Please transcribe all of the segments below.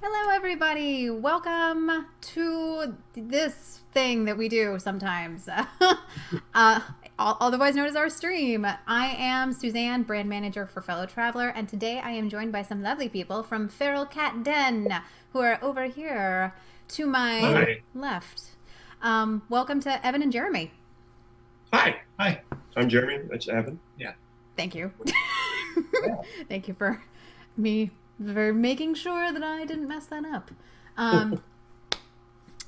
Hello, everybody. Welcome to this thing that we do sometimes, otherwise known as our stream. I am Suzanne, brand manager for Fellow Traveler, and today I am joined by some lovely people from Feral Cat Den, who are over here to my left. Welcome to Evan and Jeremy. Hi. I'm Jeremy. That's Evan. Yeah. Thank you. Thank you for making sure that I didn't mess that up.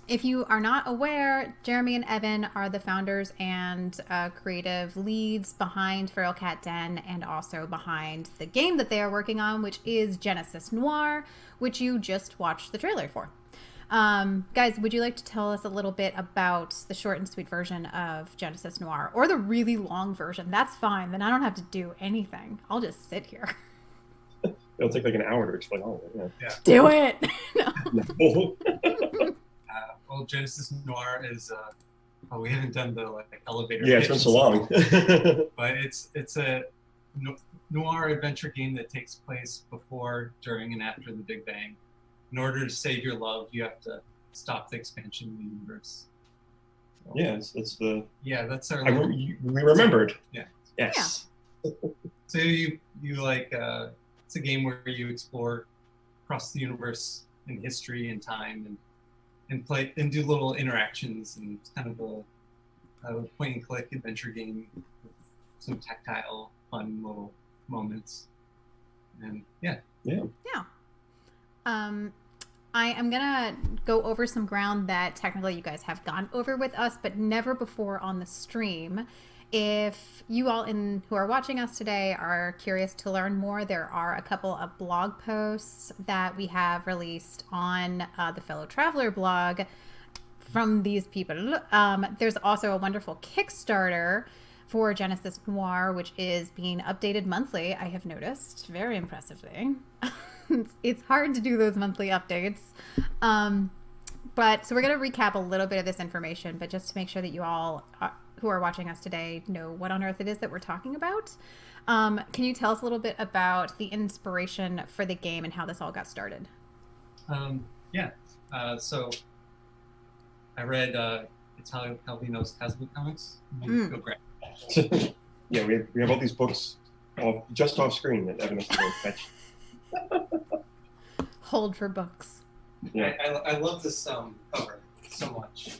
If you are not aware, Jeremy and Evan are the founders and creative leads behind Feral Cat Den and also behind the game that they are working on, which is Genesis Noir, which you just watched the trailer for. Guys, would you like to tell us a little bit about the short and sweet version of Genesis Noir, or the really long version? That's fine. Then I don't have to do anything. I'll just sit here. It'll take like an hour to explain all of it. Yeah. Do it. No. Well, Genesis Noir is. We haven't done the elevator. Yeah, it's been so long. But it's a noir adventure game that takes place before, during, and after the Big Bang. In order to save your love, you have to stop the expansion of the universe. Yeah, it's the. Yeah, that's our. We remembered. Yeah. Yes. Yeah. So you it's a game where you explore across the universe in history and time and play and do little interactions, and it's kind of a point and click adventure game with some tactile, fun little moments. And yeah. I am gonna go over some ground that technically you guys have gone over with us, but never before on the stream. If you all who are watching us today are curious to learn more, there are a couple of blog posts that we have released on the Fellow Traveler blog from these people. There's also a wonderful Kickstarter for Genesis Noir, which is being updated monthly, I have noticed, very impressively. It's hard to do those monthly updates. So we're going to recap a little bit of this information, but just to make sure that you all who are watching us today know what on earth it is that we're talking about. Can you tell us a little bit about the inspiration for the game and how this all got started? So I read Italo Calvino's Cosmic Comics. Go grab it. Yeah, we have all these books just off screen that Evan has to go fetch. Hold for books. Yeah. I love this cover so much.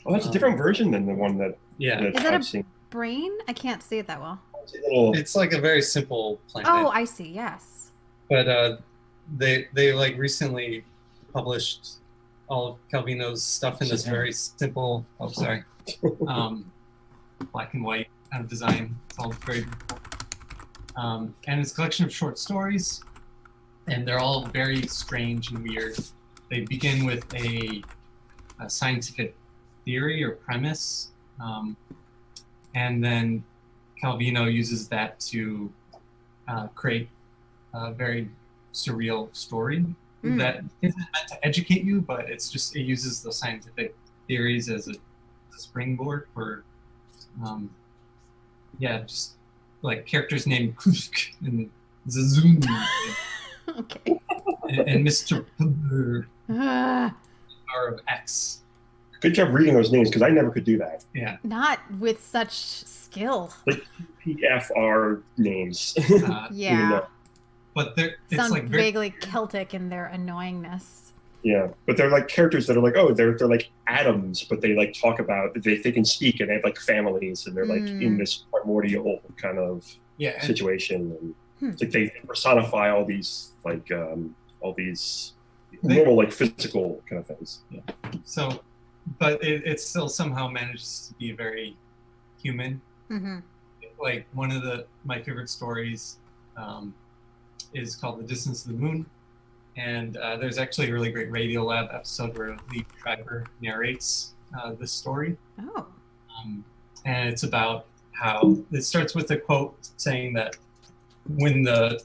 Oh, that's a different version than the one that. Yeah. Is that a brain? I can't see it that well. It's like a very simple planet. Oh, I see. Yes. But they recently published all of Calvino's stuff in this very simple. Oh, sorry. Black and white kind of design. It's all very beautiful. And it's a collection of short stories, and they're all very strange and weird. They begin with a scientific theory or premise, and then Calvino uses that to create a very surreal story. that isn't meant to educate you, but it uses the scientific theories as a springboard for, just like characters named Kusk and Zazun Okay. and Mr. Pugger Ah, are of X. Good job reading those names because I never could do that. Yeah. not with such skill. Like PFR names. Yeah. But it's Sound like very, vaguely Celtic in their annoyingness. Yeah, but they're like characters that are like, oh, they're like atoms, but they like talk about they can speak and they have like families and they're like in this primordial kind of situation and it's like they personify all these like normal like physical kind of things. Yeah. So, but it still somehow manages to be very human. Mm-hmm. Like one of my favorite stories is called The Distance of the Moon. And there's actually a really great Radio Lab episode where Lee Schreiber narrates this story. Oh. And it's about how it starts with a quote saying that when the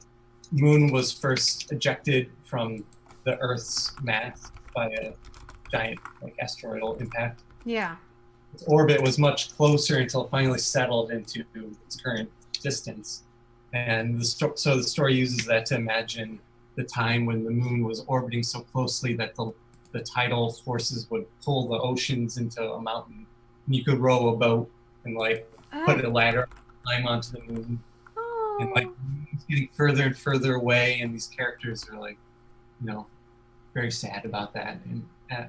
moon was first ejected from the Earth's mass by a giant like asteroidal impact, its orbit was much closer until it finally settled into its current distance. And so the story uses that to imagine the time when the moon was orbiting so closely that the tidal forces would pull the oceans into a mountain. And you could row a boat and like put a ladder, climb onto the moon. Oh. And like the moon's getting further and further away, and these characters are like, very sad about that. And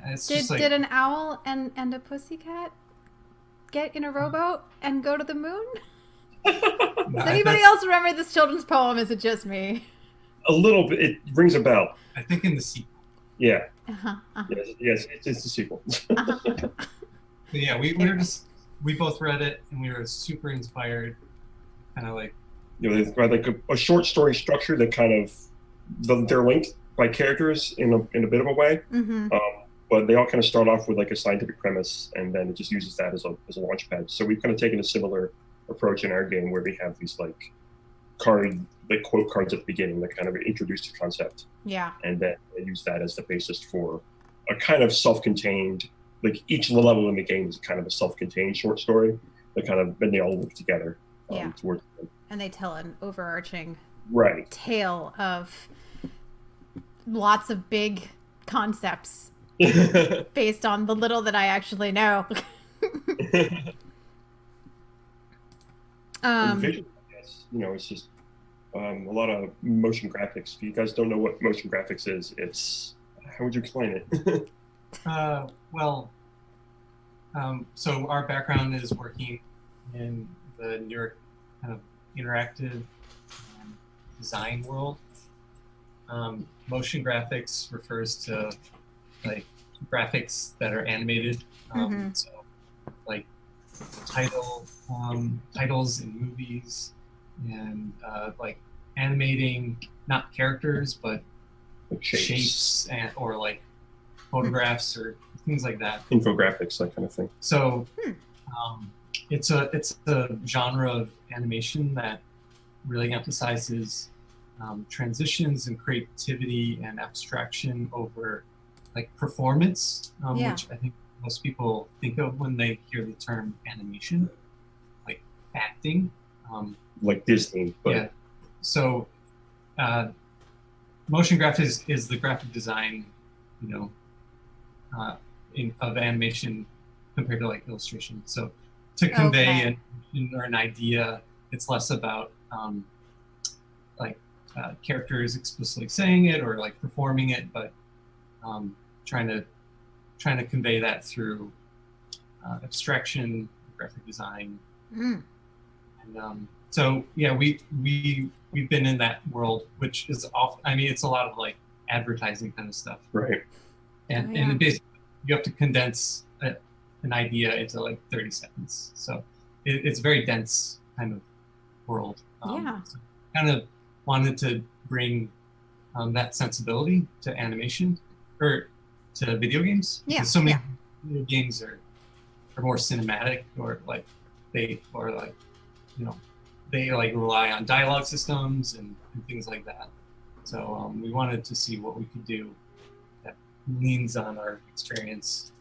it's just like, did an owl and a pussycat get in a rowboat and go to the moon? Does anybody else remember this children's poem? Is it just me? A little bit. It rings a bell. I think in the sequel. Yeah. Uh-huh. Yes, it's the sequel. Yeah, we both read it and we were super inspired. Kind of like, they've got like a short story structure that kind of they're linked by characters in a bit of a way. Mm-hmm. But they all kind of start off with like a scientific premise, and then it just uses that as a launch pad. So we've kind of taken a similar approach in our game where we have these like quote cards at the beginning that kind of introduce the concept. Yeah. And then they use that as the basis for a kind of self-contained, like each level in the game is kind of a self-contained short story that kind of, and they all work together. Towards the end. And they tell an overarching tale of lots of big concepts based on the little that I actually know. Vision, I guess, it's just a lot of motion graphics. If you guys don't know what motion graphics is, it's, how would you explain it? So our background is working in the New York kind of interactive design world. Motion graphics refers to like graphics that are animated. So like titles in movies and like animating not characters but like shapes or like photographs or things like that. Infographics, that kind of thing. So it's a genre of animation that really emphasizes transitions and creativity and abstraction over like performance, which I think most people think of when they hear the term animation, like acting. Like Disney. But... Yeah. So motion graphics is the graphic design, of animation compared to like illustration. So to convey an idea, it's less about characters explicitly saying it or like performing it, but trying to convey that through abstraction, graphic design. And so yeah, we've been in that world, which is it's a lot of like advertising kind of stuff, right? And basically you have to condense an idea into like 30 seconds, so it's a very dense kind of world. So kind of wanted to bring that sensibility to animation or to video games. Yeah. Because so many video games are more cinematic or like they rely on dialogue systems and things like that. So we wanted to see what we could do leans on our experience.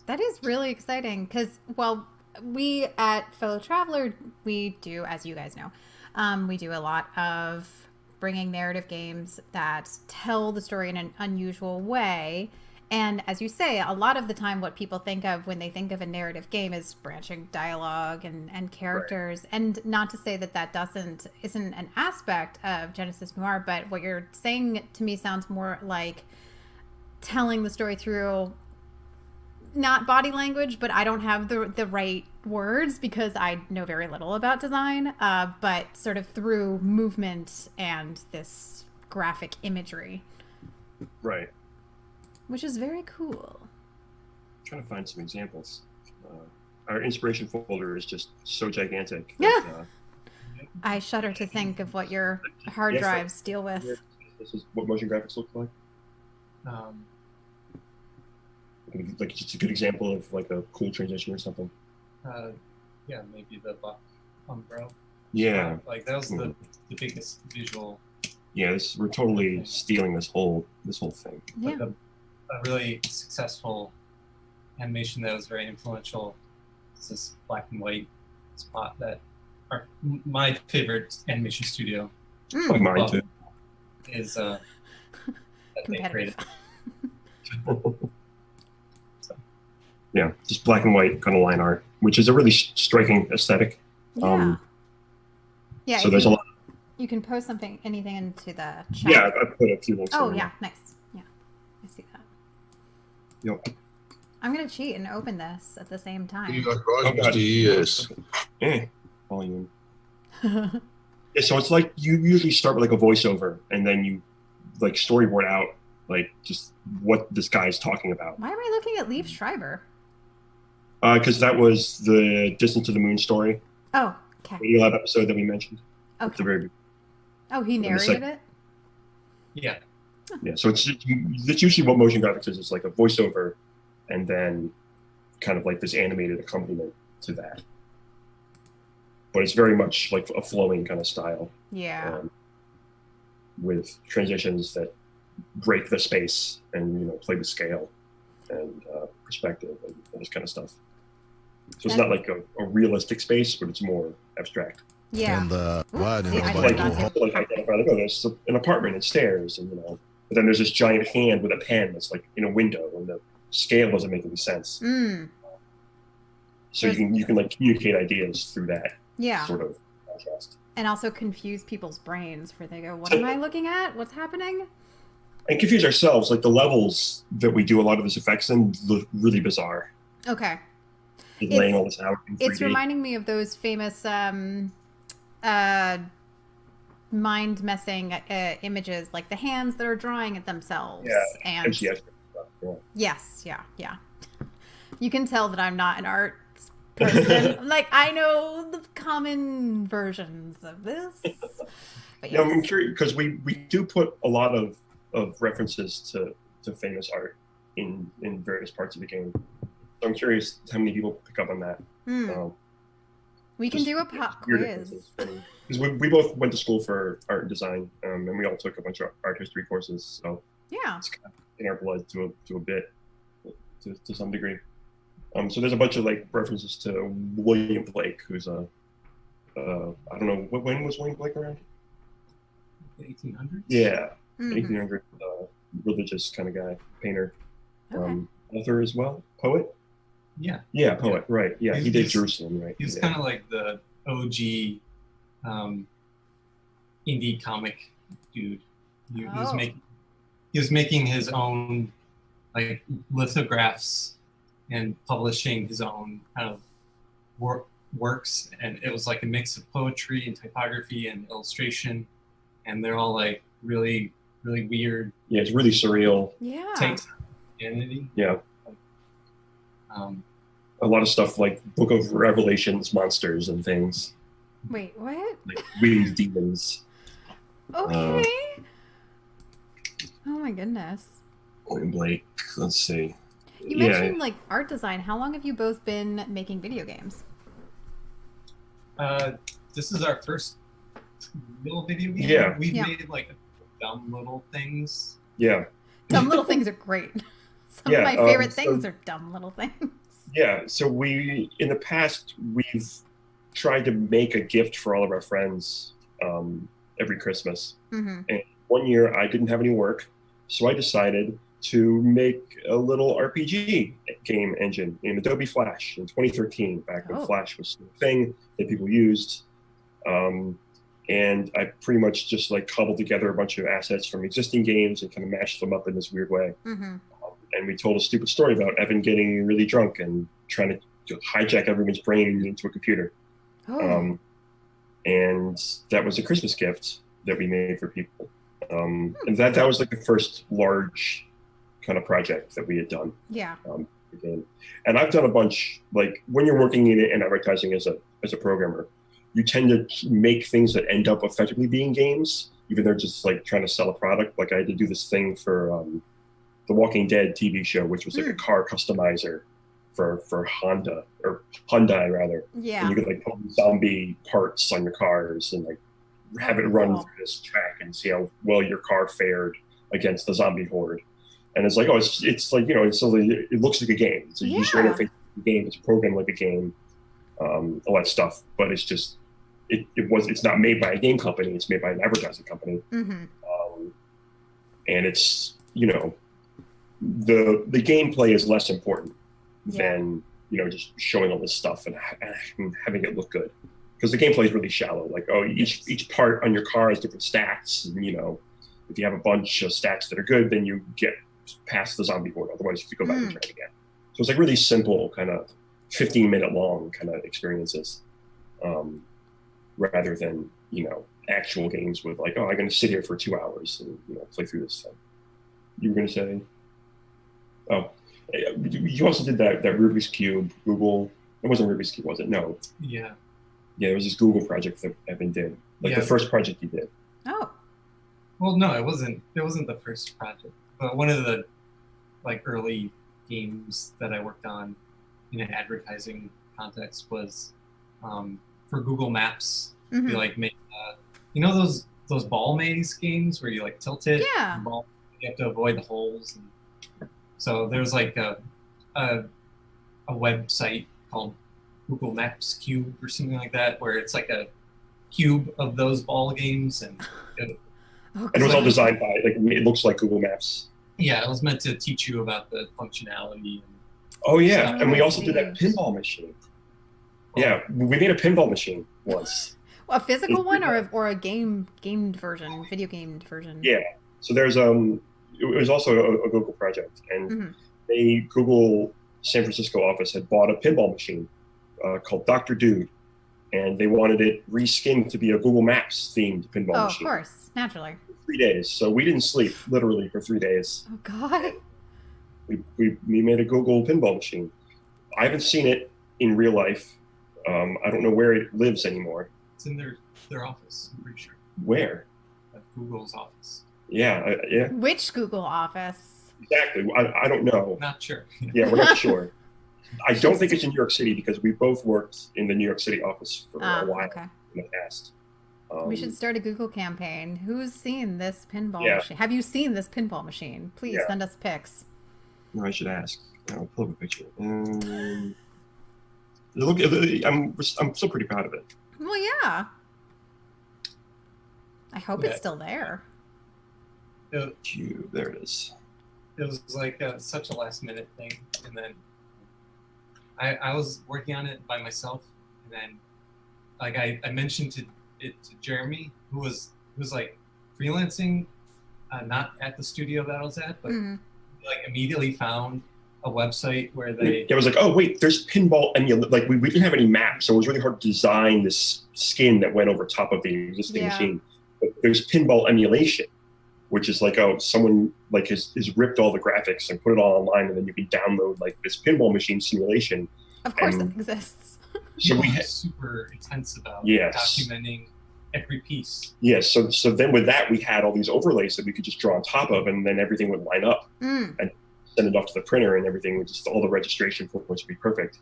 That is really exciting because, well, we at Fellow Traveler, we do, as you guys know, we do a lot of bringing narrative games that tell the story in an unusual way. And as you say, a lot of the time what people think of when they think of a narrative game is branching dialogue and characters. Right. And not to say that isn't an aspect of Genesis Noir, but what you're saying to me sounds more like telling the story through not body language, but I don't have the right words because I know very little about design, but sort of through movement and this graphic imagery. Right. Which is very cool. I'm trying to find some examples. Our inspiration folder is just so gigantic. Yeah. That, I shudder to think of what your hard drives deal with. This is what motion graphics look like. Like just a good example of like a cool transition or something. Yeah, maybe the buck umbrella. Yeah. Like that was the biggest visual. Yeah, we're totally stealing this whole thing. Yeah. Like a really successful animation that was very influential. It's this black and white spot that my favorite animation studio. Mine too. Is that they created. Yeah, just black and white kind of line art, which is a really striking aesthetic. Yeah. Yeah. So there's a lot. You can post anything into the chat. Yeah, I put a few links. Oh, yeah, nice. Yeah, I see that. Yep. I'm gonna cheat and open this at the same time. Yes. Volume. Yeah, so it's like you usually start with like a voiceover, and then you like storyboard out like just what this guy's talking about. Why am I looking at Liev Schreiber? Because that was the Distance to the Moon story. Oh, okay. The Lab episode that we mentioned. Okay. At the very beginning. Oh, he narrated it? Yeah. Yeah, so it's usually what motion graphics is. It's like a voiceover and then kind of like this animated accompaniment to that. But it's very much like a flowing kind of style. Yeah. With transitions that break the space and, play with scale and perspective and all this kind of stuff. So it's not like a realistic space, but it's more abstract. Yeah. And why didn't like identify, like, there's an apartment and stairs, and but then there's this giant hand with a pen that's like in a window, and the scale doesn't make any sense. So you can like communicate ideas through that sort of contrast, and also confuse people's brains where they go, "What am I looking at? What's happening?" And confuse ourselves. Like the levels that we do a lot of this effects in look really bizarre. Okay. Laying all this out in 3D. It's reminding me of those famous mind-messing images, like the hands that are drawing at themselves. Yeah, and stuff. Yeah. Yes, yeah. You can tell that I'm not an art person. Like, I know the common versions of this. But yes. I'm curious, because we do put a lot of references to famous art in various parts of the game. So I'm curious how many people pick up on that. We can do a pop quiz. Because we both went to school for art and design, and we all took a bunch of art history courses. So yeah, it's kind of in our blood to a bit, to some degree. So there's a bunch of like references to William Blake, who's I don't know, when was William Blake around? The 1800s? Yeah, 1800 religious kind of guy, painter, author as well, poet. Yeah, poet. Yeah. Right. Yeah, he did Jerusalem. Right. He was kind of like the OG indie comic dude. He was making his own like lithographs and publishing his own kind of works, and it was like a mix of poetry and typography and illustration, and they're all like really, really weird. Yeah, it's really surreal. Yeah. Takes on identity. Yeah. A lot of stuff like Book of Revelations monsters and things. Wait, what? Like winged demons. Okay. Oh my goodness. William Blake. Let's see. You mentioned like art design. How long have you both been making video games? This is our first little video game. Yeah. We've made like dumb little things. Yeah. Dumb little things are great. Some of my favorite things are dumb little things. Yeah, so in the past, we've tried to make a gift for all of our friends every Christmas. Mm-hmm. And one year I didn't have any work, so I decided to make a little RPG game engine in Adobe Flash in 2013, back when Flash was the thing that people used. And I pretty much just like cobbled together a bunch of assets from existing games and kind of mashed them up in this weird way. Mm-hmm. And we told a stupid story about Evan getting really drunk and trying to hijack everyone's brain into a computer. Oh. And that was a Christmas gift that we made for people. And that was like the first large kind of project that we had done. Yeah. And I've done a bunch, like when you're working in advertising as a programmer, you tend to make things that end up effectively being games, even though they're just like trying to sell a product. Like I had to do this thing for the Walking Dead TV show, which was like a car customizer for Honda, or Hyundai rather. Yeah. And you could like put zombie parts on your cars and like have it run through this track and see how well your car fared against the zombie horde. And it's like, it's like, it looks like a game. It's a user interface like a game. It's programmed like a game, all that stuff. But it's just, it's not made by a game company. It's made by an advertising company. Mm-hmm. And it's, the gameplay is less important than, just showing all this stuff and having it look good. Because the gameplay is really shallow. Like, each part on your car has different stats. And, if you have a bunch of stats that are good, then you get past the zombie horde. Otherwise, you have to go back and try it again. So it's like really simple, kind of 15-minute long kind of experiences, rather than actual games with like, I'm going to sit here for 2 hours and play through this thing. You were going to say? Oh, you also did that Rubik's Cube Google. It wasn't Rubik's Cube, was it? No. Yeah. Yeah, it was this Google project that Evan did, like the first project he did. Oh. Well, no, it wasn't. It wasn't the first project, but one of the early games that I worked on in an advertising context was for Google Maps. Mm-hmm. You make those ball maze games where you tilt it. Yeah. You have to avoid the holes. And so there's a website called Google Maps Cube or something like that, where it's like a cube of those ball games, and it was all designed by it looks like Google Maps. Yeah, it was meant to teach you about the functionality. And we also did that pinball machine. Yeah, we made a pinball machine once. A physical one or a gamed version, video gamed version? Yeah. So there's it was also a Google project, and Google San Francisco office had bought a pinball machine called Dr. Dude, and they wanted it reskinned to be a Google Maps themed pinball machine. Oh, of course, naturally. 3 days, so we didn't sleep literally for 3 days. Oh God. We made a Google pinball machine. I haven't seen it in real life. I don't know where it lives anymore. It's in their office, I'm pretty sure. Where? At Google's office. Yeah, yeah. Which Google office? Exactly. I don't know. Not sure. Yeah, we're not sure. I don't think it's in New York City because we both worked in the New York City office for a while in the past. We should start a Google campaign. Who's seen this pinball machine? Have you seen this pinball machine? Please send us pics. No, I should ask. I'll pull up a picture. Look, I'm still pretty proud of it. Well, yeah. I hope it's still there. There it is. It was such a last minute thing, and then I was working on it by myself, and then I mentioned it to Jeremy, who was freelancing, not at the studio that I was at, but immediately found a website where it was like, oh wait, there's pinball we didn't have any maps, so it was really hard to design this skin that went over top of the existing machine. But there's pinball emulation, which is someone has ripped all the graphics and put it all online, and then you can download this pinball machine simulation. Of course, that exists. So we super intense about documenting every piece. Yes. So then with that, we had all these overlays that we could just draw on top of, and then everything would line up and send it off to the printer, and everything would all the registration points would be perfect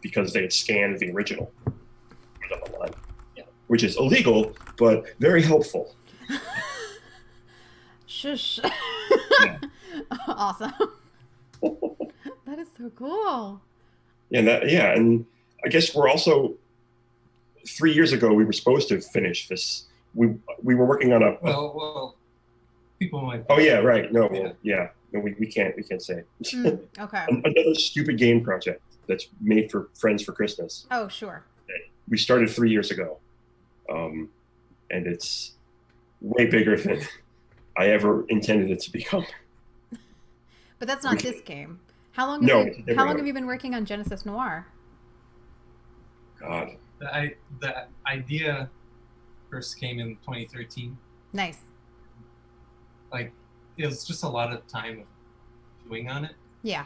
because they had scanned the original online, which is illegal but very helpful. Shush. Yeah. Awesome. That is so cool. And and I guess we're also 3 years ago we were supposed to finish this. We were working on a well people might. Oh yeah, right. No, no, we can't say. Okay. Another stupid game project that's made for friends for Christmas. Oh sure. We started 3 years ago, and it's way bigger than I ever intended it to become. But that's not this game. How long have you been working on Genesis Noir? God. The idea first came in 2013. Nice. Like, it was just a lot of time doing on it. Yeah.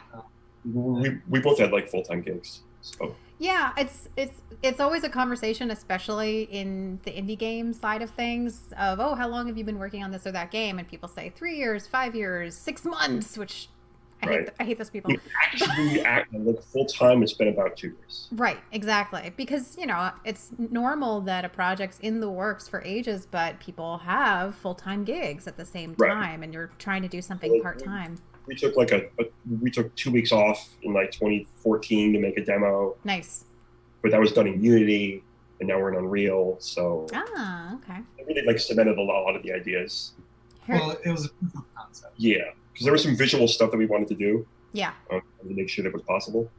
We both had like full-time gigs. So. Yeah, it's always a conversation, especially in the indie game side of things, of, oh, how long have you been working on this or that game? And people say 3 years, 5 years, 6 months, which I hate those people. Actually, like full-time, it's been about 2 years. Right, exactly. Because, it's normal that a project's in the works for ages, but people have full-time gigs at the same time, and you're trying to do something part-time. We took we took 2 weeks off in like 2014 to make a demo. Nice. But that was done in Unity, and now we're in Unreal. So okay. I really like cemented a lot of the ideas. Well, it was a proof of concept. Yeah, because there was some visual stuff that we wanted to do. Yeah. To make sure that was possible.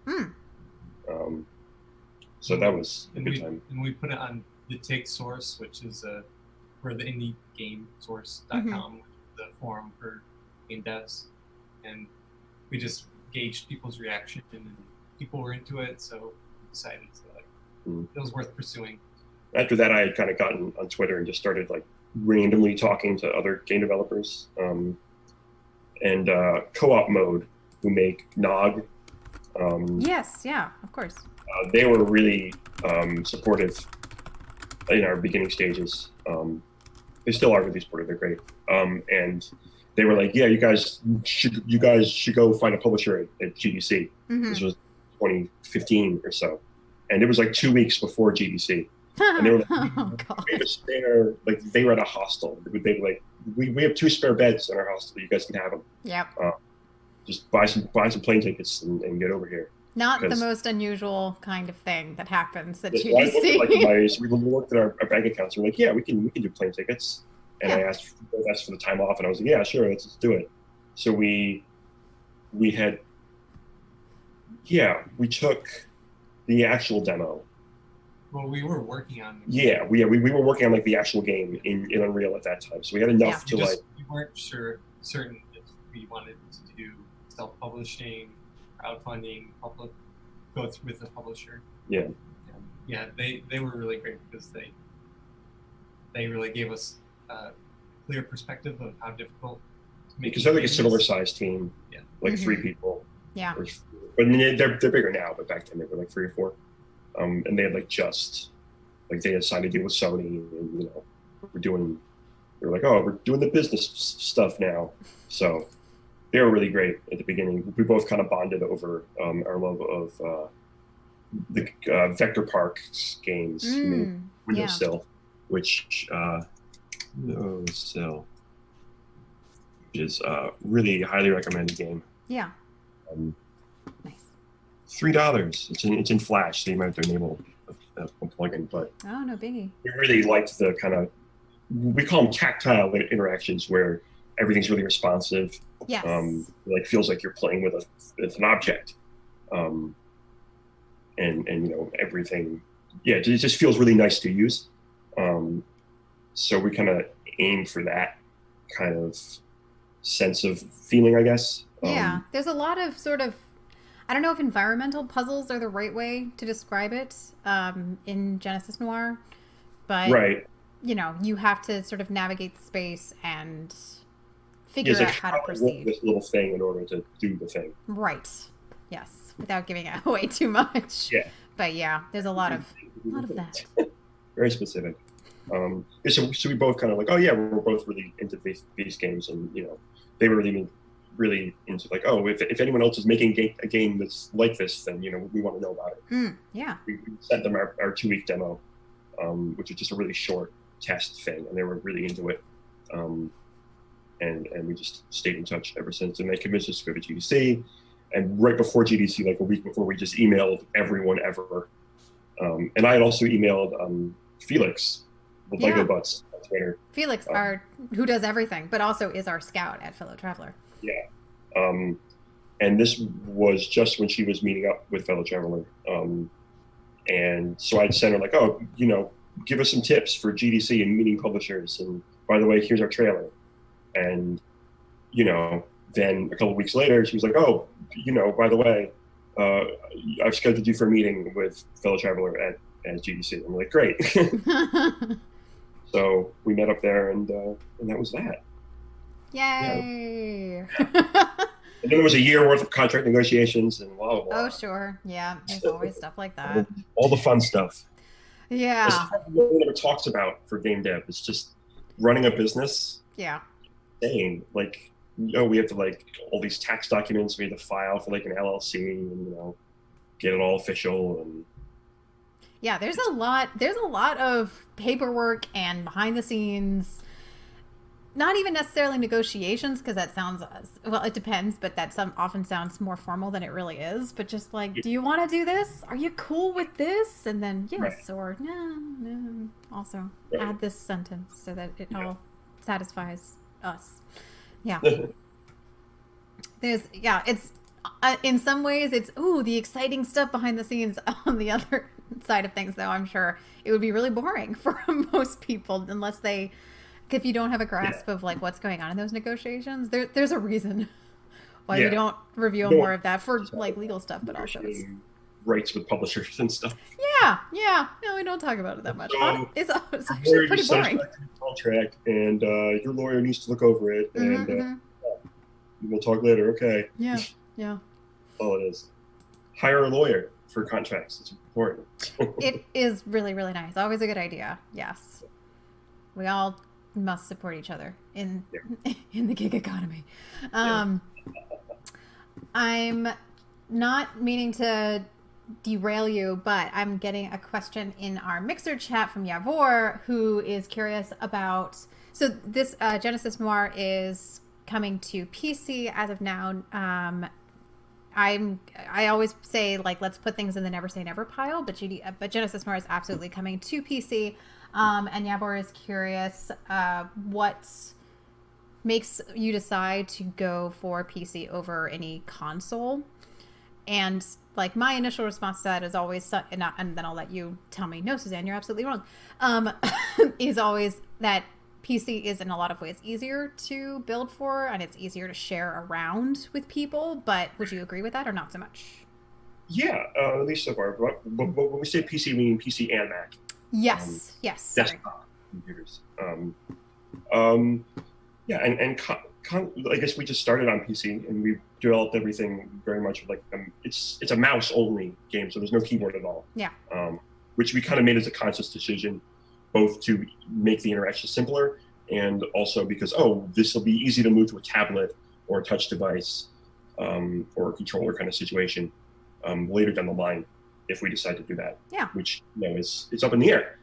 So that was a good time. And we put it on the Take Source, which is for the indiegamesource.com, the forum for game devs. And we just gauged people's reaction, and people were into it, so we decided it was worth pursuing. After that, I had kind of gotten on Twitter and just started like randomly talking to other game developers, and Co-op Mode, who make Nog. Yes, yeah, of course. They were really supportive in our beginning stages. They still are really supportive. They're great, and they were like, "Yeah, you guys should go find a publisher at GDC." This was 2015 or so, and it was like 2 weeks before GDC, and they were like, like they were at a hostel. They were like, "We have 2 spare beds in our hostel. You guys can have them. Yep. Just buy some plane tickets and get over here." Not the most unusual kind of thing that happens at GDC. We looked at our bank accounts. We're like, "Yeah, we can do plane tickets." And I asked for the time off, and I was like, "Yeah, sure, let's do it." So we took the actual demo. Well, we were working on. Yeah, we were working on like the actual game in Unreal at that time, so we had enough to We weren't certain if we wanted to do self-publishing, crowdfunding, go through with a publisher. Yeah. And yeah, they were really great because they really gave us a clear perspective of how difficult to make. Because they're like a similar sized team, like 3 people. Yeah. But they're bigger now, but back then they were like 3 or 4. And they had they had signed a deal with Sony, and we're like, oh, we're doing the business stuff now. So they were really great at the beginning. We both kind of bonded over our love of the Vector Park games, Windowsill, which Windowsill is a really highly recommended game. Yeah. Nice. $3. It's in Flash, so you might have to enable a plugin, but oh, no biggie. We really liked the kind of, we call them tactile interactions, where everything's really responsive. Yes. Like feels like you're playing with an object, and everything. Yeah, it just feels really nice to use. So we kind of aim for that kind of sense of feeling, I guess. Yeah, there's a lot of sort of, I don't know if environmental puzzles are the right way to describe it in Genesis Noir, but you have to sort of navigate the space and figure out how to proceed. This little thing in order to do the thing. Right. Yes, without giving it away too much. Yeah. But yeah, there's a lot of that. Very specific. So we both kind of like, oh yeah, we're both really into these games, and they were really into like, oh, if anyone else is making a game that's like this, then we want to know about it. Yeah. We sent them our 2-week demo, which was just a really short test thing, and they were really into it. and we just stayed in touch ever since. And they convinced us to go to GDC. And right before GDC, like a week before, we just emailed everyone ever. And I had also emailed Felix, the Lego Butts on Twitter. Felix, who does everything, but also is our scout at Fellow Traveler. Yeah. And this was just when she was meeting up with Fellow Traveler. And so I'd send her like, oh, give us some tips for GDC and meeting publishers. And by the way, here's our trailer. And, then a couple of weeks later, she was like, oh, by the way, I've scheduled you for a meeting with Fellow Traveler at GDC. I'm like, great. So we met up there, and that was that. Yay! Yeah. And then there was a year worth of contract negotiations and blah, blah, blah. Oh, sure. Yeah, there's always stuff like that. All the fun stuff. Yeah. No one ever talks about for game dev. It's just running a business. Yeah. Insane. Like, we have to all these tax documents. We have to file for an LLC and get it all official. And yeah, there's a lot of paperwork and behind the scenes. Not even necessarily negotiations, because that sounds, well, it depends, but that often sounds more formal than it really is. But just do you want to do this? Are you cool with this? And then yes, right. Or no. Also, right. Add this sentence so that it all satisfies us. Yeah. It's in some ways it's the exciting stuff behind the scenes. On the other side of things, though, I'm sure it would be really boring for most people if you don't have a grasp of what's going on in those negotiations. There's a reason why we don't reveal more of that for legal stuff, but also rights with publishers and stuff. Yeah. No, we don't talk about it that much. It's actually pretty boring. Contract, and your lawyer needs to look over it, and we'll talk later. Okay. Yeah. All it is. Hire a lawyer for contracts. It's important. It is really, really nice. Always a good idea. Yes. We all must support each other in the gig economy. I'm not meaning to derail you, but I'm getting a question in our Mixer chat from Yavor, who is curious about. So this Genesis Noir is coming to PC as of now. I always say let's put things in the never say never pile, but Genesis Noir is absolutely coming to PC. And Yabor is curious what makes you decide to go for PC over any console. And my initial response to that is always, and then I'll let you tell me, no, Suzanne, you're absolutely wrong, is always that PC is in a lot of ways easier to build for, and it's easier to share around with people. But would you agree with that or not so much? Yeah, at least so far. But when we say PC, we mean PC and Mac. Yes. Desktop computers. Yeah, and I guess we just started on PC, and we developed everything very much it's a mouse only game, so there's no keyboard at all. Yeah. Which we kind of made as a conscious decision, both to make the interaction simpler, and also because this will be easy to move to a tablet or a touch device, or a controller kind of situation later down the line, if we decide to do that. Yeah. Which it's up in the air.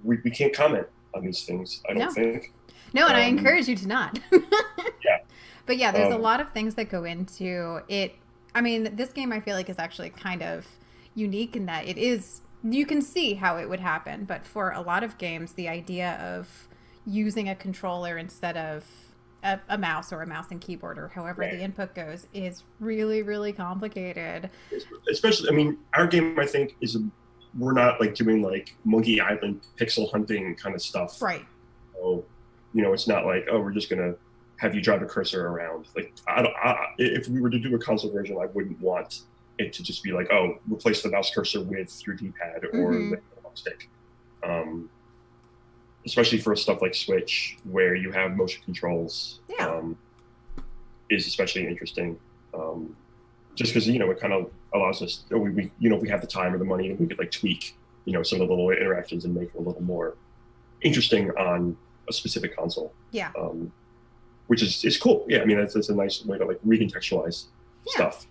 We can't comment on these things, I don't think. No, and I encourage you to not. Yeah. But yeah, there's a lot of things that go into it. I mean, this game I feel is actually kind of unique in that you can see how it would happen, but for a lot of games, the idea of using a controller instead of a mouse or a mouse and keyboard or however the input goes is really, really complicated. Especially, our game, I think, we're not doing Monkey Island pixel hunting kind of stuff. Right. So, it's not we're just going to have you drive a cursor around. If we were to do a console version, I wouldn't want it to just be replace the mouse cursor with your D-pad or the analog stick. Especially for stuff like Switch, where you have motion controls, is especially interesting. Just because it kind of allows us, if we have the time or the money, we could tweak, some of the little interactions and make it a little more interesting on a specific console. Yeah. Which is cool. Yeah, it's a nice way to recontextualize stuff.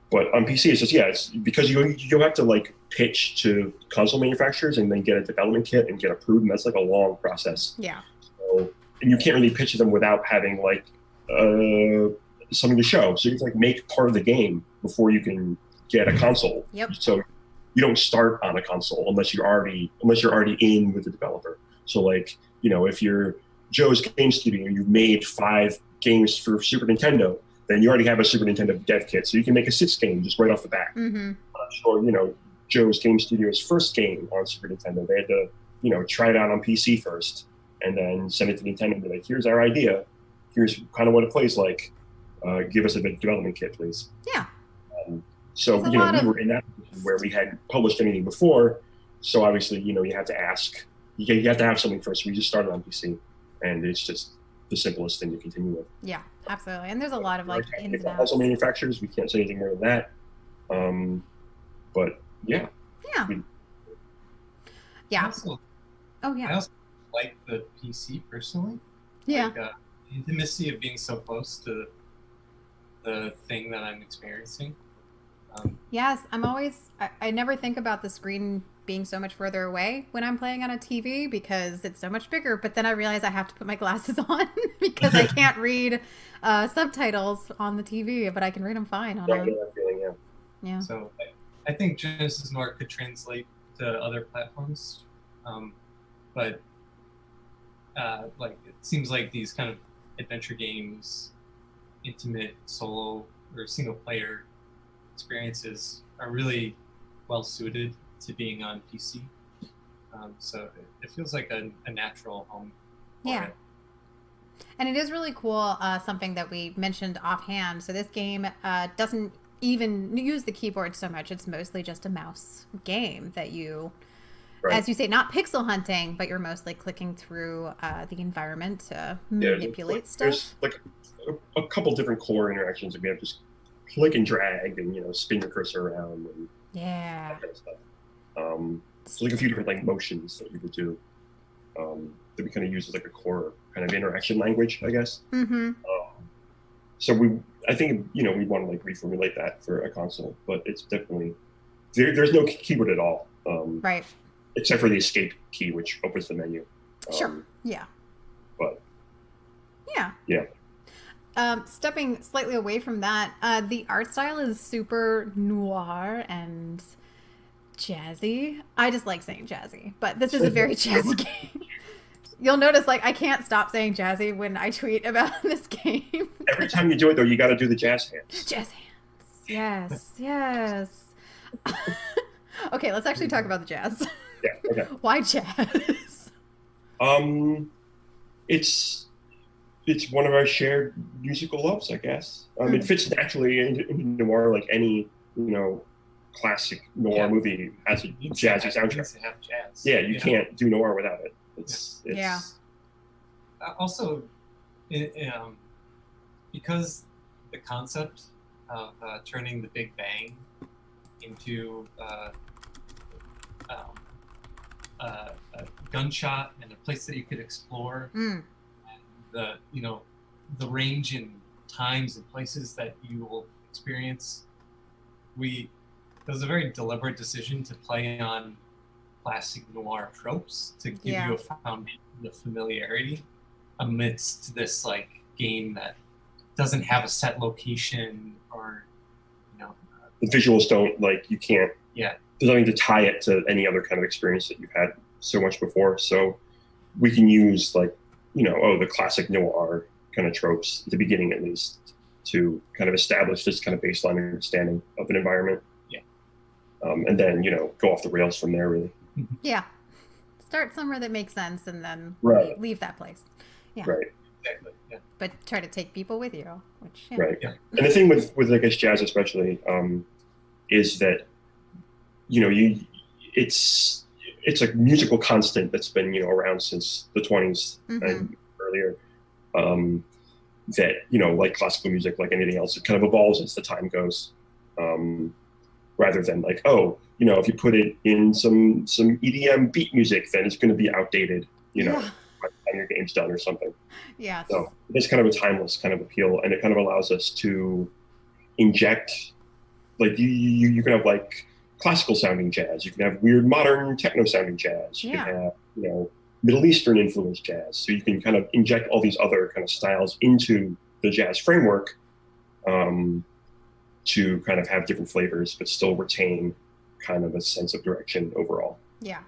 But on PC, it's just it's because you have to pitch to console manufacturers and then get a development kit and get approved, and that's a long process. Yeah. So, and you can't really pitch them without having like something to show. So you have to like make part of the game before you can get a console. Yep. So you don't start on a console unless you're already in with the developer. So like, if you're Joe's Game Studio, you've made 5 games for Super Nintendo, then you already have a Super Nintendo dev kit, so you can make a 6th game just right off the bat. Mm-hmm. Or Joe's Game Studio's first game on Super Nintendo, they had to try it out on PC first, and then send it to Nintendo and be like, here's our idea, here's kind of what it plays like. Give us a bit of development kit, please. Yeah. So we were in that position where we hadn't published anything before, so obviously you have to ask. You have to have something first. We just started on PC, and it's just the simplest thing to continue with. Yeah, absolutely. And there's a lot of like ins and outs. Also, manufacturers, we can't say anything more than that. But yeah. Yeah. Yeah. I also like the PC personally. Yeah. Like, intimacy of being so close to the thing that I'm experiencing. Yes, I never think about the screen being so much further away when I'm playing on a TV because it's so much bigger, but then I realize I have to put my glasses on because I can't read subtitles on the TV, but I can read them fine on Yeah. So I think Genesis Noir could translate to other platforms, but like it seems like these kind of adventure games, intimate solo or single player experiences are really well suited to being on PC. So it feels like a natural home. Yeah. And it is really cool, something that we mentioned offhand. So this game doesn't even use the keyboard so much. It's mostly just a mouse game that you, as you say, not pixel hunting, but you're mostly clicking through the environment to manipulate stuff. There's like a couple different core interactions that we have, just click and drag and spin your cursor around and that kind of stuff. So like a few different like motions that you could do that we kind of use as like a core kind of interaction language, I guess. Mm-hmm. So I think we want to like reformulate that for a console, but it's definitely there's no keyboard at all, right? Except for the escape key, which opens the menu. Sure. Yeah. But yeah. Stepping slightly away from that, the art style is super noir and jazzy. I just like saying jazzy, but this is a very jazzy game. You'll notice, like, I can't stop saying jazzy when I tweet about this game. Every time you do it, though, you got to do the jazz hands. Jazz hands. Yes. Okay, let's actually talk about the jazz. Yeah, okay. Why jazz? It's one of our shared musical loves, I guess. It fits naturally into noir, like any, classic noir movie has a jazzy soundtrack. Yeah, you can't do noir without it. It's also, because the concept of turning the Big Bang into a gunshot and a place that you could explore, and the range in times and places that you will experience. It was a very deliberate decision to play on classic noir tropes to give you a foundation of familiarity amidst this like game that doesn't have a set location or the visuals don't you can't there's nothing to tie it to any other kind of experience that you've had so much before, so we can use the classic noir kind of tropes at the beginning at least to kind of establish this kind of baseline understanding of an environment, and then go off the rails from there really. Yeah. Start somewhere that makes sense and then leave that place. Yeah. Right. Exactly. Yeah. But try to take people with you, which right. Yeah. And the thing with I guess jazz especially is that it's a musical constant that's been around since the 20s and earlier. That like classical music, like anything else, it kind of evolves as the time goes. Rather than if you put it in some EDM beat music, then it's going to be outdated, by the time your game's done or something. Yeah. So it's kind of a timeless kind of appeal, and it kind of allows us to inject, you can have classical sounding jazz, you can have weird modern techno sounding jazz, you can have Middle Eastern influenced jazz. So you can kind of inject all these other kind of styles into the jazz framework to kind of have different flavors, but still retain kind of a sense of direction overall. Yeah.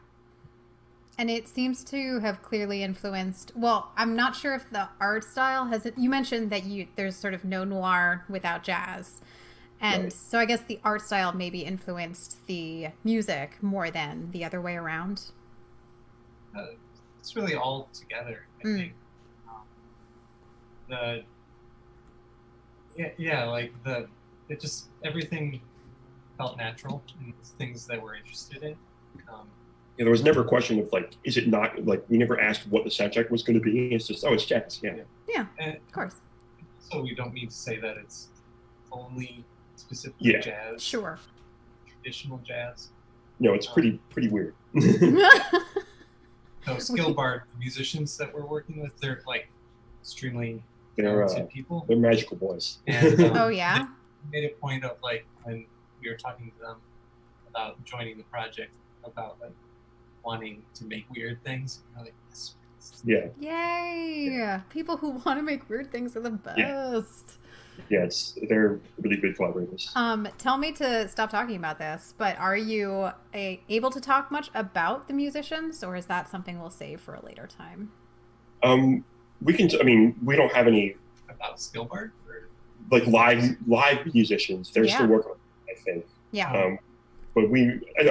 And it seems to have clearly influenced, well, I'm not sure if the art style has it. You mentioned that there's sort of no noir without jazz. And Right. so I guess the art style maybe influenced the music more than the other way around. It's really all together, I think. It just, everything felt natural and things that we're interested in. There was never a question of like, is it not, like, we never asked what the soundtrack was going to be. It's just, oh, it's jazz. Yeah. Yeah, and of course. So we don't mean to say that it's only specifically jazz. Sure. Traditional jazz. No, it's pretty weird. So Skillbard musicians that we're working with, they're like extremely They're talented people. They're magical boys. And, Oh, yeah? They made a point of, like, when we were talking to them about joining the project, about like wanting to make weird things. We're like, Yeah. Yay! Yeah. People who want to make weird things are the best. Yeah, they're really good collaborators. Tell me to stop talking about this, but are you able to talk much about the musicians, or is that something we'll save for a later time? We can. I mean, we don't have any about Skillbard, or like live musicians. They're still working on it, I think. Yeah. But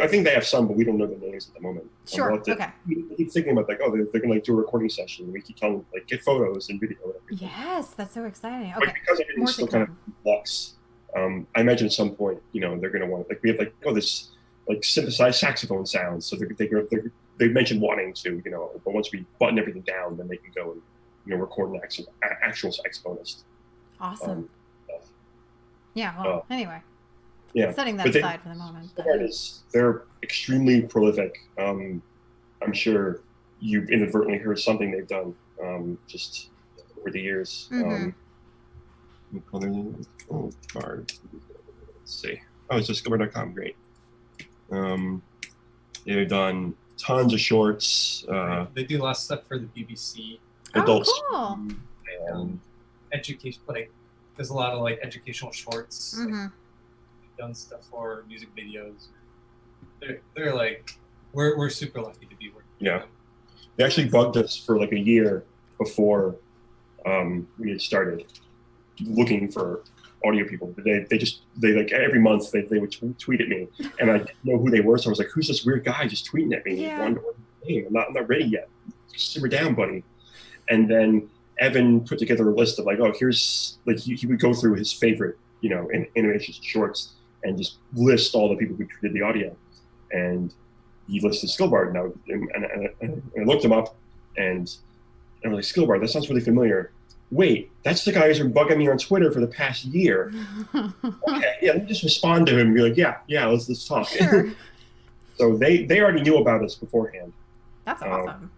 I think they have some, but we don't know the names at the moment. Sure. Okay. We keep thinking about like, oh, they're gonna like do a recording session. We keep telling them like, get photos and video. And everything. Yes, that's so exciting. But Okay. because everything's still kind of in flux, I imagine at some point, they're gonna want, like, we have like, oh, this like synthesized saxophone sounds. So they mentioned wanting to, but once we button everything down, then they can go and record an actual saxophonist. Awesome. Yeah. Well, anyway. Yeah, setting that aside for the moment. They're extremely prolific. I'm sure you've inadvertently heard something they've done just over the years. Mm-hmm. Oh, card. Let's see. Oh, it's just Skillbard.com. Great. They've done tons of shorts. They do a lot of stuff for the BBC. Adults. Oh, cool. Education, like, there's a lot of like educational shorts. Mm-hmm. Like, done stuff for music videos. They're like, we're super lucky to be working with them. They actually bugged us for like a year before we had started looking for audio people. They like every month they would tweet at me, and I didn't know who they were, so I was like, who's this weird guy just tweeting at me? Yeah. I'm not ready yet. Simmer down, buddy. And then Evan put together a list of like, oh, here's like he would go through his favorite animation shorts and just list all the people who did the audio, and he listed Skillbard. And I looked him up, and I was like, Skillbard, that sounds really familiar. Wait, that's the guy who's been bugging me on Twitter for the past year. Okay, yeah, let me just respond to him and be like, yeah, let's talk. Sure. So they already knew about us beforehand. That's awesome.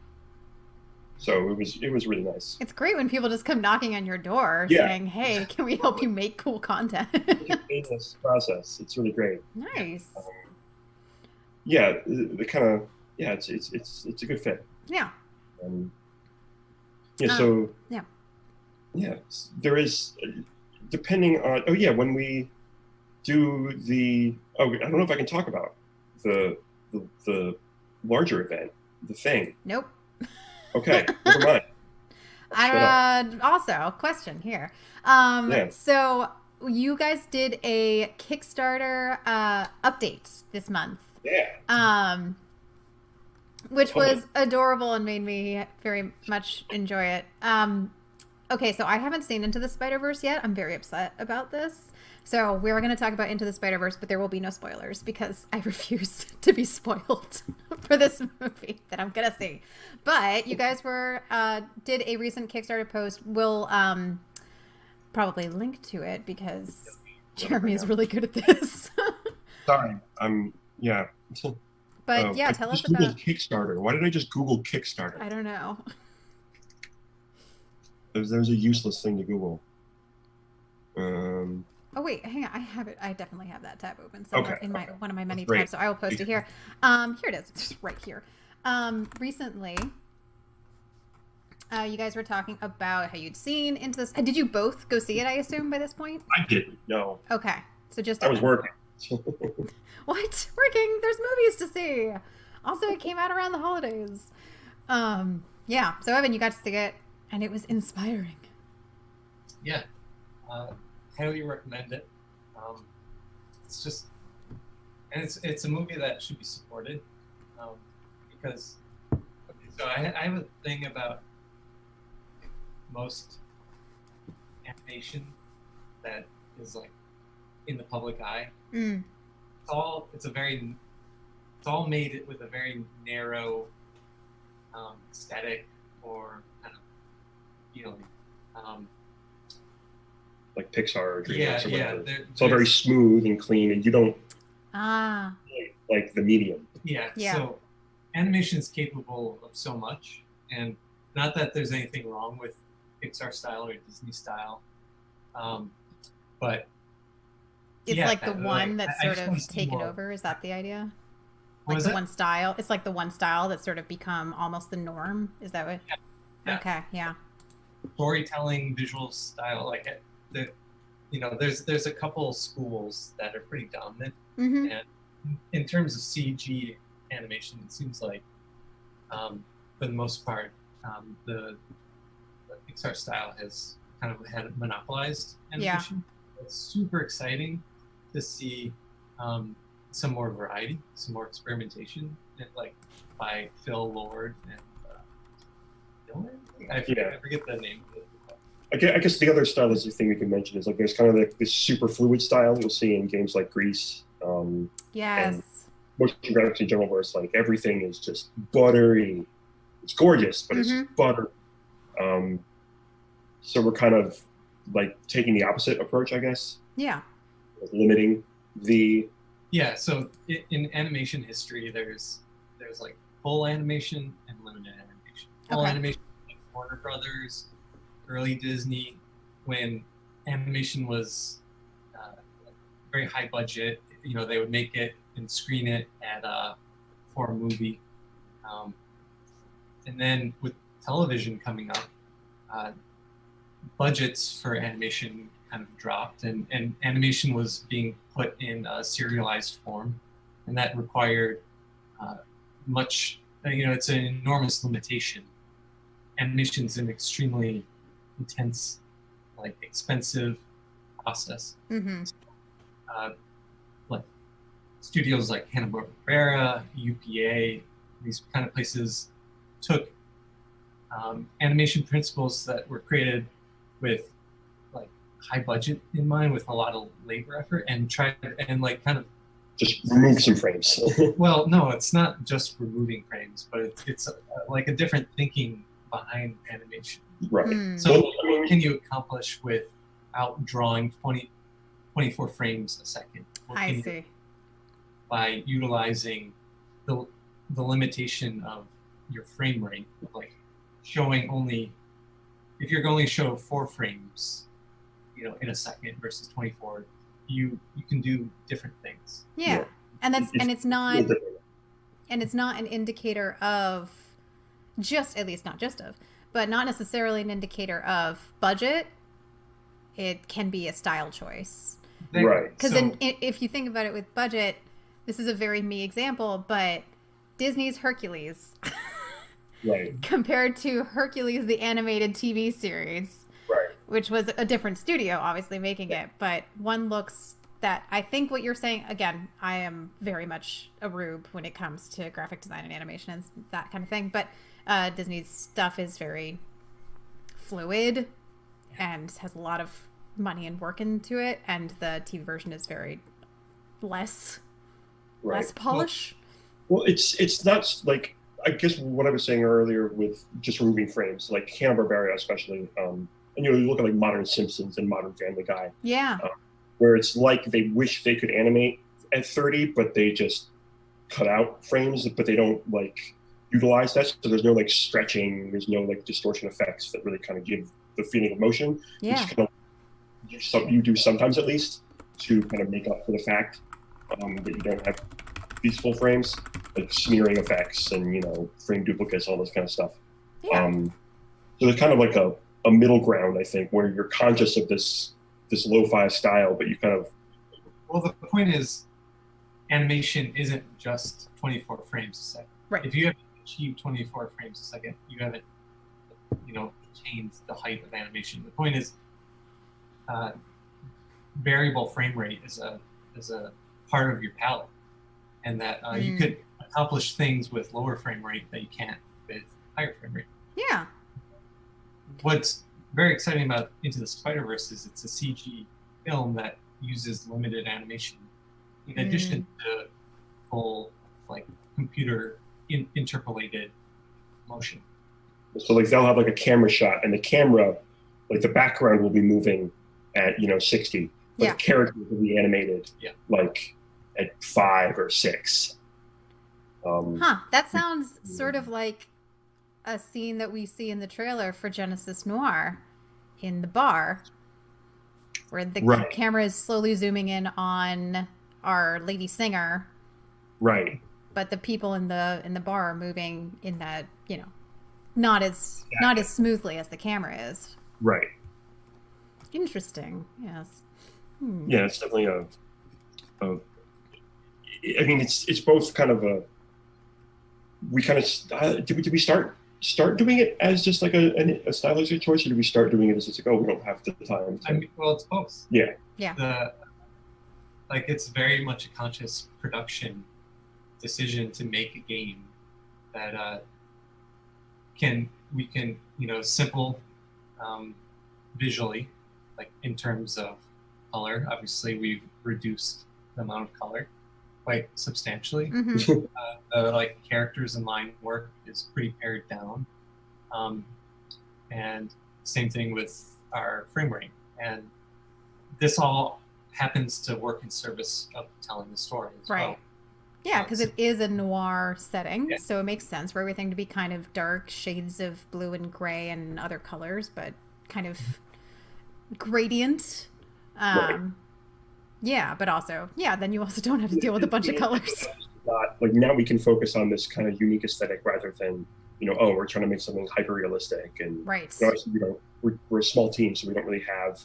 So it was really nice. It's great when people just come knocking on your door saying, hey, can we help you make cool content? It's this process. It's really great. Nice. The kind of, it's a good fit. Yeah. There is, depending on, when we do I don't know if I can talk about the larger event, the thing. Nope. Okay, never mind. Also, question here. So you guys did a Kickstarter update this month. Yeah. Which was adorable and made me very much enjoy it. Okay, so I haven't seen Into the Spider-Verse yet. I'm very upset about this. So we're going to talk about Into the Spider-Verse, but there will be no spoilers because I refuse to be spoiled for this movie that I'm going to see. But you guys did a recent Kickstarter post. We'll probably link to it because Jeremy is really good at this. Sorry, But tell us about Kickstarter. Why did I just Google Kickstarter? I don't know. There's a useless thing to Google. Oh wait, hang on. I have it. I definitely have that tab open somewhere in one of my many Great. tabs. So I will post it here. Here it is. It's right here. Recently, You guys were talking about how you'd seen Into this. Did you both go see it, I assume, by this point? I didn't, no. Okay. So just... I was working. What? Working? There's movies to see. Also, it came out around the holidays. Yeah. So, Evan, you got to see it, and it was inspiring. Yeah. Highly recommend it. It's just... And it's a movie that should be supported. Because... Okay, so I have a thing about most animation that is like in the public eye. It's all made with a very narrow aesthetic or kind of feeling. Like Pixar or DreamWorks or whatever. It's all very smooth and clean, and you don't like the medium. Yeah. So animation is capable of so much, and not that there's anything wrong with Pixar style or Disney style, but it's like the one that's sort of taken over. Is that the idea? Like the one style? It's like the one style that's sort of become almost the norm. Is that what? Yeah. Okay. Yeah. Storytelling, visual style, like there's a couple schools that are pretty dominant, and in terms of CG animation, it seems like for the most part, the Pixar style has kind of had monopolized animation. Yeah. It's super exciting to see some more variety, some more experimentation, and, like by Phil Lord and I forget the name of it. I guess the other stylistic thing we can mention is like there's kind of like this super fluid style you'll see in games like Grease. Yes. And motion graphics in general, where it's like everything is just buttery. It's gorgeous, but it's butter. So we're kind of like taking the opposite approach, I guess. Yeah. Like limiting the. Yeah. So in animation history, there's like full animation and limited animation. Full animation, like Warner Brothers, early Disney, when animation was very high budget. You know, they would make it and screen it for a movie, and then with television coming up, budgets for animation kind of dropped, and animation was being put in a serialized form, and that required much. It's an enormous limitation. Animation's an extremely intense, like expensive process. Like studios like Hanna-Barbera, UPA, these kind of places took animation principles that were created with like high budget in mind, with a lot of labor effort, and tried and like kind of just remove some frames. Well, no, it's not just removing frames, but it's like a different thinking behind animation. Right. So what can you accomplish without drawing 24 frames a second? I see. By utilizing the limitation of your frame rate, like showing only, if you're going to show 4 frames, in a second versus 24, you can do different things. Yeah. And it's not an indicator of but not necessarily an indicator of budget. It can be a style choice. Right. Because if you think about it with budget, this is a very me example, but Disney's Hercules right, compared to Hercules, the animated TV series, right, which was a different studio, obviously, making it, but one looks that I think what you're saying, again, I am very much a rube when it comes to graphic design and animation and that kind of thing, but Disney's stuff is very fluid and has a lot of money and work into it, and the TV version is very less polish. Well, it's not like, I guess what I was saying earlier with just removing frames, like Hanna-Barbera especially, and you look at like modern Simpsons and modern Family Guy, where it's like they wish they could animate at 30, but they just cut out frames, but they don't like utilize that, so there's no like stretching, there's no like distortion effects that really kind of give the feeling of motion. Yeah. Which kind of you do sometimes, at least, to kind of make up for the fact that you don't have these full frames, like smearing effects and frame duplicates, all this kind of stuff. Yeah. So there's kind of like a middle ground, I think, where you're conscious of this lo-fi style, but you kind of. Well, the point is, animation isn't just 24 frames a second. Right. If you haven't achieved 24 frames a second, you haven't, attained the height of animation. The point is, variable frame rate is a part of your palette, and that you could accomplish things with lower frame rate that you can't with higher frame rate. Yeah. What's very exciting about Into the Spider-Verse is it's a CG film that uses limited animation in addition to full computer interpolated motion. So they'll have a camera shot, and the camera, the background will be moving at 60, but the characters will be animated at 5 or 6. That sounds sort of like a scene that we see in the trailer for Genesis Noir in the bar, where the camera is slowly zooming in on our lady singer. Right. But the people in the bar are moving in that, not as smoothly as the camera is. Right. Interesting. Yes. Yeah, it's definitely it's both kind of a. We kind of did we start doing it as just a stylistic choice, or did we start doing it as just we don't have the time? Well, it's both. Yeah. Yeah. It's very much a conscious production decision to make a game that we can simple visually, in terms of color. Obviously, we've reduced the amount of color quite substantially. The characters and line work is pretty pared down, and same thing with our frame rate. And this all happens to work in service of telling the story as well. Yeah, because it is a noir setting, so it makes sense for everything to be kind of dark shades of blue and gray and other colors, but kind of gradient. Yeah, but also, then you also don't have to deal with a bunch of colors. Now we can focus on this kind of unique aesthetic rather than, we're trying to make something hyper realistic. And we're a small team, so we don't really have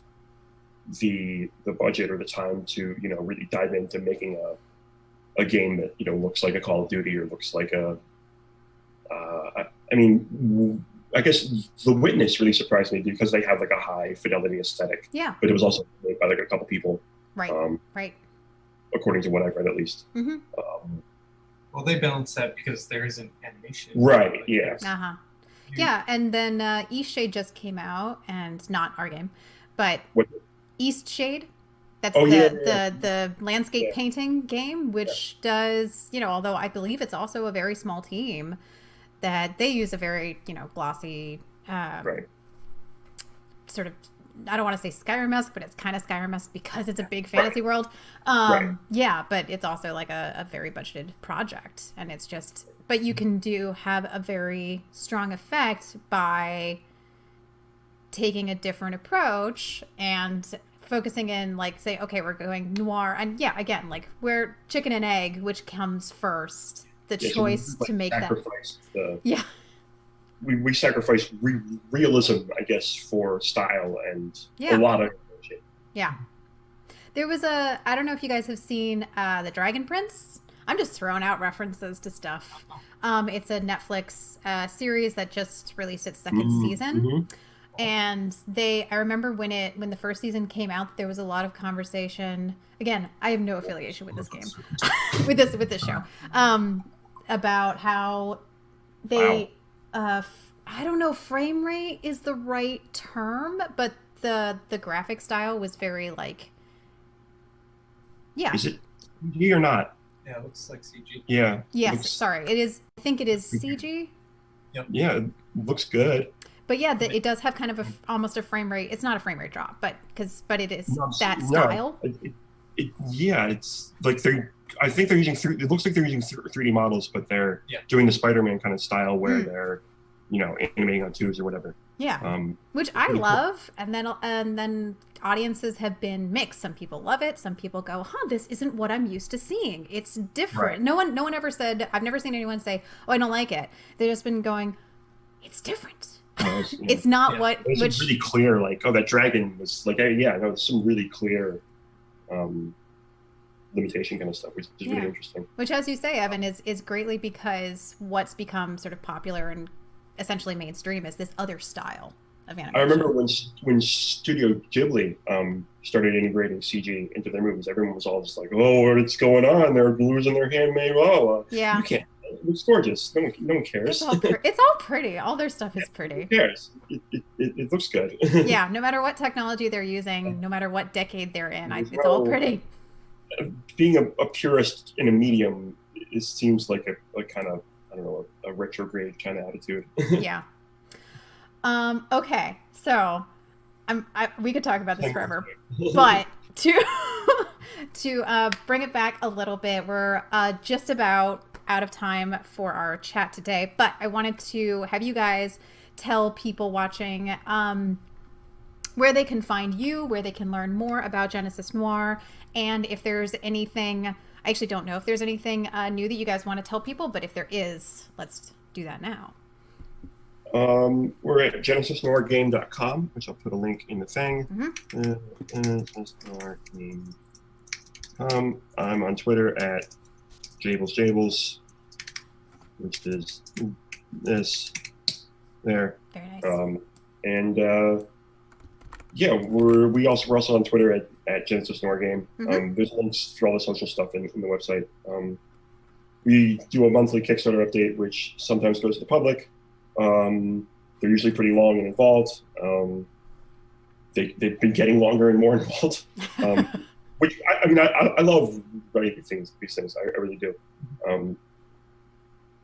the budget or the time to, really dive into making a game that looks like a Call of Duty or looks like I guess The Witness really surprised me because they have a high fidelity aesthetic. Yeah. But it was also made by a couple people. Right. Right. According to what I've read, at least. Well, they balance that because there isn't animation. Right. Yeah. Yeah, and then Eastshade just came out, and not our game, but Eastshade. That's the landscape painting game, which does, although I believe it's also a very small team, that they use a very, glossy, sort of, I don't want to say Skyrim-esque, but it's kind of Skyrim-esque because it's a big fantasy world. Yeah, but it's also a very budgeted project, and it's just, but you can have a very strong effect by taking a different approach and focusing in, say, okay, we're going noir, and again, we're chicken and egg, which comes first, the choice to make that. We sacrifice realism, I guess, for style and a lot of shit. Yeah. There was I don't know if you guys have seen The Dragon Prince. I'm just throwing out references to stuff. It's a Netflix series that just released its second season. And I remember when the first season came out, there was a lot of conversation. Again, I have no affiliation with this game, with this show, about how they, I don't know, frame rate is the right term, but the graphic style was very Is it CG or not? Yeah, it looks like CG. Yeah. Yes, sorry, it is. I think it is CG. Yep. Yeah, it looks good. But it does have kind of almost a frame rate. It's not a frame rate drop, but it is that style. It's I think they're using. It looks like they're using 3D models, but they're doing the Spider-Man kind of style where they're, animating on tubes or whatever. Yeah, which I love, and then audiences have been mixed. Some people love it. Some people go, this isn't what I'm used to seeing. It's different. Right. No one ever said. I've never seen anyone say, "Oh, I don't like it." They've just been going, "It's different." It's not what it's really clear. Like, oh, that dragon was like, yeah, no, there's some really clear limitation kind of stuff, which is really interesting. Which, as you say, Evan, is greatly because what's become sort of popular and essentially mainstream is this other style of animation. I remember when Studio Ghibli started integrating CG into their movies, everyone was all just like, "Oh, what's going on? They're losing their handmade." Oh, yeah, you can't. It looks gorgeous. No one cares. It's all pretty. All their stuff is pretty. Who cares? It looks good. Yeah, no matter what technology they're using, no matter what decade they're in, it's all pretty. Being a purist in a medium, it seems like a kind of, I don't know, a retrograde kind of attitude. Yeah. Okay, so we could talk about this forever, but to bring it back a little bit, we're just about out of time for our chat today, but I wanted to have you guys tell people watching where they can find you, where they can learn more about Genesis Noir, and if there's anything, I actually don't know if there's anything new that you guys want to tell people, but if there is, let's do that now. We're at genesisnoirgame.com, which I'll put a link in the thing. I'm on Twitter at JablesJables, which is this there. Very nice. Yeah, we're also on Twitter at Genesis Noir Game. There's links for all the social stuff in the website. We do a monthly Kickstarter update, which sometimes goes to the public. They're usually pretty long and involved. They've been getting longer and more involved. Which I love writing these things. I really do.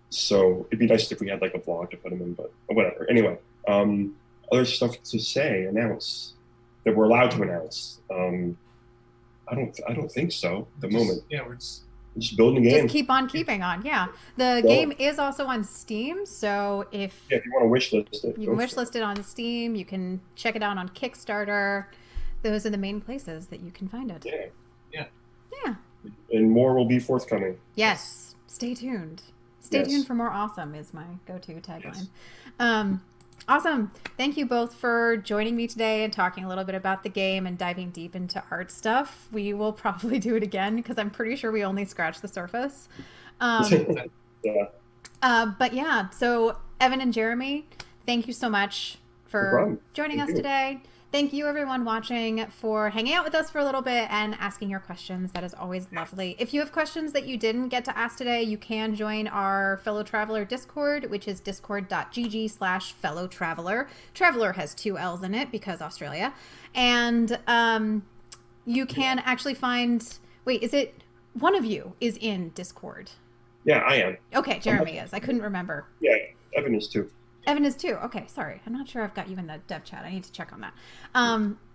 So it'd be nice if we had like a blog to put them in, but whatever. Anyway, other stuff to announce that we're allowed to announce. I don't think so at the moment. Yeah, we're just building a game. Just keep on keeping on. Yeah, the game is also on Steam, so if you want to wish list it, you can wish list it on Steam. You can check it out on Kickstarter. Those are the main places that you can find it. Yeah. And more will be forthcoming. Yes. Stay tuned. Stay tuned for more awesome is my go-to tagline. Yes. Awesome. Thank you both for joining me today and talking a little bit about the game and diving deep into art stuff. We will probably do it again because I'm pretty sure we only scratched the surface. But yeah, so Evan and Jeremy, thank you so much for joining us today. Thank you, everyone watching, for hanging out with us for a little bit and asking your questions. That is always lovely. If you have questions that you didn't get to ask today, you can join our Fellow Traveler Discord, which is discord.gg/Fellow Traveler. Traveler has 2 L's in it because Australia. And you can actually find... Wait, is it... One of you is in Discord? Yeah, I am. Okay, Jeremy is. I couldn't remember. Yeah, Evan is too. Evan is too. Okay, sorry. I'm not sure I've got you in the dev chat. I need to check on that.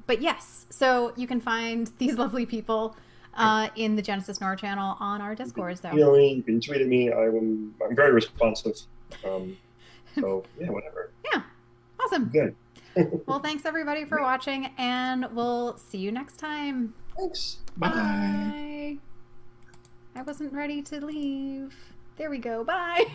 But yes, so you can find these lovely people in the Genesis Noir channel on our Discord. So you can tweet at me. I'm very responsive. So yeah, whatever. Yeah, awesome. Good. Well, thanks everybody for watching, and we'll see you next time. Thanks. Bye. I wasn't ready to leave. There we go. Bye.